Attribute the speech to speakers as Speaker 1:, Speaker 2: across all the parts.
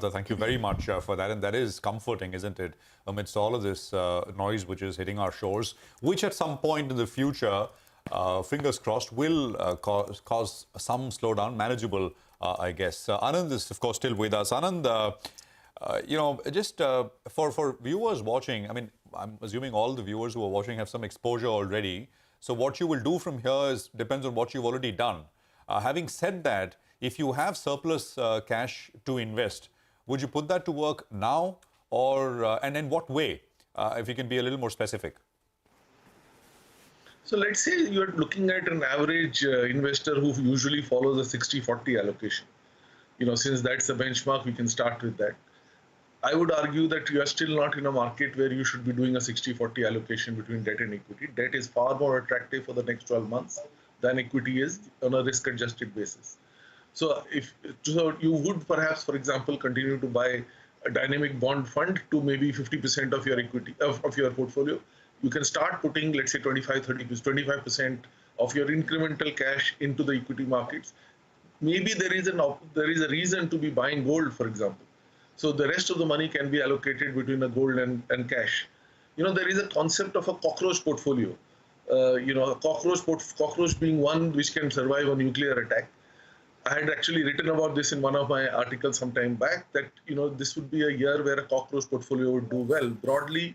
Speaker 1: Thank you very much for that. And that is comforting, isn't it? Amidst all of this noise which is hitting our shores, which at some point in the future, fingers crossed, will cause some slowdown, manageable, I guess. Anand is, of course, still with us. Anand, just for viewers watching, I mean, I'm assuming all the viewers who are watching have some exposure already. So what you will do from here depends on what you've already done. Having said that, if you have surplus cash to invest, would you put that to work now, or and in what way? If you can be a little more specific.
Speaker 2: So let's say you're looking at an average investor who usually follows a 60-40 allocation. Since that's the benchmark, we can start with that. I would argue that you are still not in a market where you should be doing a 60-40 allocation between debt and equity. Debt is far more attractive for the next 12 months than equity is on a risk-adjusted basis. So you would perhaps, for example, continue to buy a dynamic bond fund to maybe 50% of your equity of your portfolio. You can start putting, let's say, 25% of your incremental cash into the equity markets. Maybe there is a reason to be buying gold, for example. So the rest of the money can be allocated between a gold and cash. There is a concept of a cockroach portfolio. A cockroach being one which can survive a nuclear attack. I had actually written about this in one of my articles some time back, that this would be a year where a cockroach portfolio would do well. Broadly,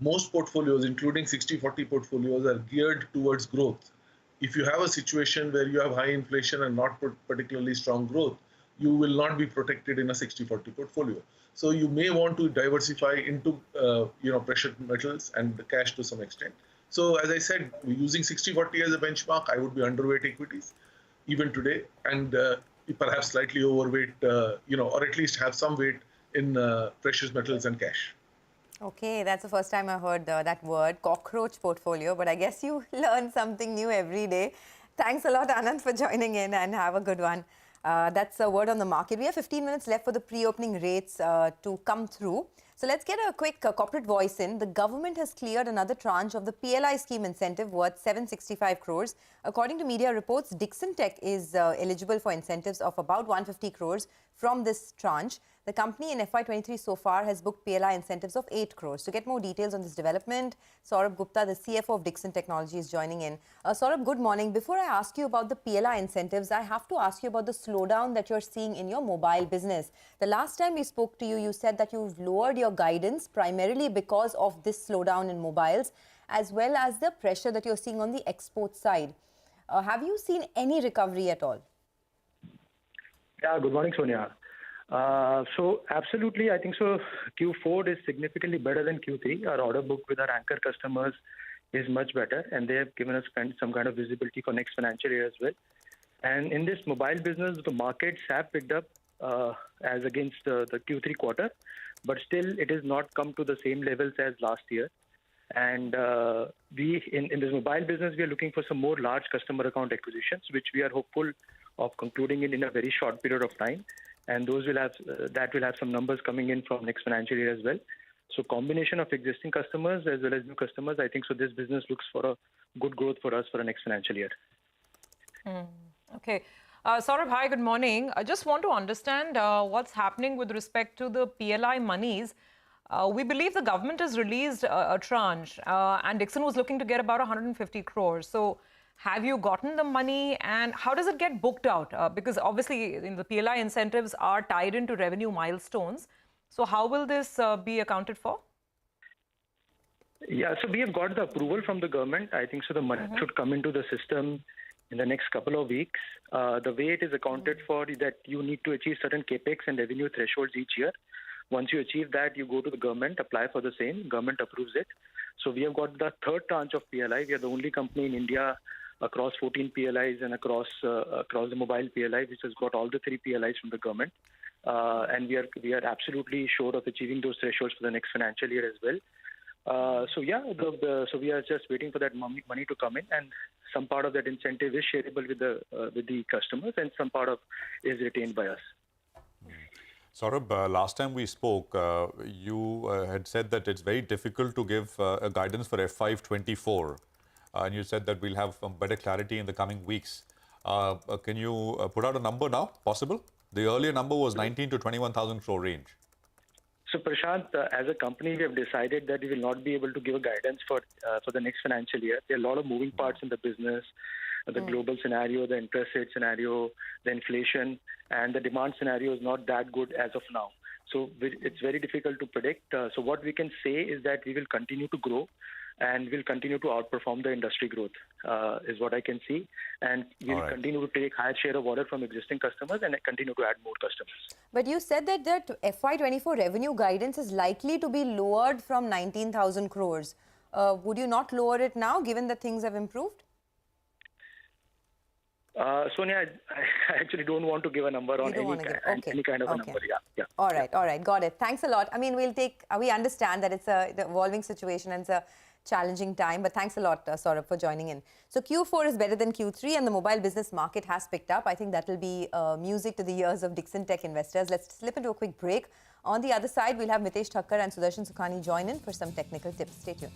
Speaker 2: most portfolios, including 60-40 portfolios, are geared towards growth. If you have a situation where you have high inflation and not particularly strong growth, you will not be protected in a 60-40 portfolio. So you may want to diversify into precious metals and the cash to some extent. So as I said, using 60-40 as a benchmark, I would be underweight equities even today, and perhaps slightly overweight, or at least have some weight in precious metals and cash.
Speaker 3: Okay, that's the first time I heard that word, cockroach portfolio, but I guess you learn something new every day. Thanks a lot, Anand, for joining in, and have a good one. That's a word on the market. We have 15 minutes left for the pre-opening rates to come through. So let's get a quick corporate voice in. The government has cleared another tranche of the PLI scheme incentive worth 765 crores. According to media reports, Dixon Tech is eligible for incentives of about 150 crores from this tranche. The company in FY23 so far has booked PLI incentives of 8 crores. To get more details on this development, Saurabh Gupta, the CFO of Dixon Technologies, is joining in. Saurabh, good morning. Before I ask you about the PLI incentives, I have to ask you about the slowdown that you're seeing in your mobile business. The last time we spoke to you, you said that you've lowered your guidance primarily because of this slowdown in mobiles, as well as the pressure that you're seeing on the export side. Have you seen any recovery at all?
Speaker 4: Yeah, good morning, Sonia. So absolutely, I think so. Q4 is significantly better than Q3. Our order book with our anchor customers is much better, and they have given us some kind of visibility for next financial year as well. And in this mobile business, the markets have picked up as against the Q3 quarter, but still it has not come to the same levels as last year. And in this mobile business, we are looking for some more large customer account acquisitions, which we are hopeful of concluding in a very short period of time. And those will have some numbers coming in from next financial year as well. So combination of existing customers as well as new customers, I think so this business looks for a good growth for us for the next financial year.
Speaker 5: Okay. Saurabh, hi, good morning. I just want to understand what's happening with respect to the PLI monies. We believe the government has released a tranche and Dixon was looking to get about 150 crores. So have you gotten the money and how does it get booked out? Because obviously the PLI incentives are tied into revenue milestones. So how will this be accounted for?
Speaker 4: Yeah, so we have got the approval from the government. I think so the money should come into the system in the next couple of weeks. The way it is accounted for is that you need to achieve certain capex and revenue thresholds each year. Once you achieve that, you go to the government, apply for the same, government approves it. So we have got the third tranche of PLI. We are the only company in India across 14 PLIs and across the mobile PLI, which has got all the 3 PLIs from the government. And we are absolutely sure of achieving those thresholds for the next financial year as well. So yeah, so we are just waiting for that money to come in, and some part of that incentive is shareable with the customers, and some part of is retained by us.
Speaker 1: Saurabh, last time we spoke, you had said that it's very difficult to give a guidance for FY24. And you said that we'll have better clarity in the coming weeks. Can you put out a number now, possible? The earlier number was 19 to 21,000 crore range.
Speaker 4: So Prashant, as a company, we have decided that we will not be able to give a guidance for the next financial year. There are a lot of moving parts in the business, the global scenario, the interest rate scenario, the inflation, and the demand scenario is not that good as of now. So it's very difficult to predict. So what we can say is that we will continue to grow and we'll continue to outperform the industry growth, is what I can see. And we'll continue to take higher share of order from existing customers and continue to add more customers.
Speaker 3: But you said that FY24 revenue guidance is likely to be lowered from 19,000 crores. Would you not lower it now, given that things have improved?
Speaker 4: Sonia, I actually don't want to give a number on any kind of a number. Yeah.
Speaker 3: All right. Got it. Thanks a lot. I mean, we understand that it's the evolving situation and it's a challenging time, but thanks a lot, Saurabh, for joining in. So Q4 is better than Q3 and the mobile business market has picked up. I think that will be music to the ears of Dixon Tech investors. Let's slip into a quick break. On the other side, we'll have Mitesh Thakkar and Sudarshan Sukhani join in for some technical tips. Stay tuned.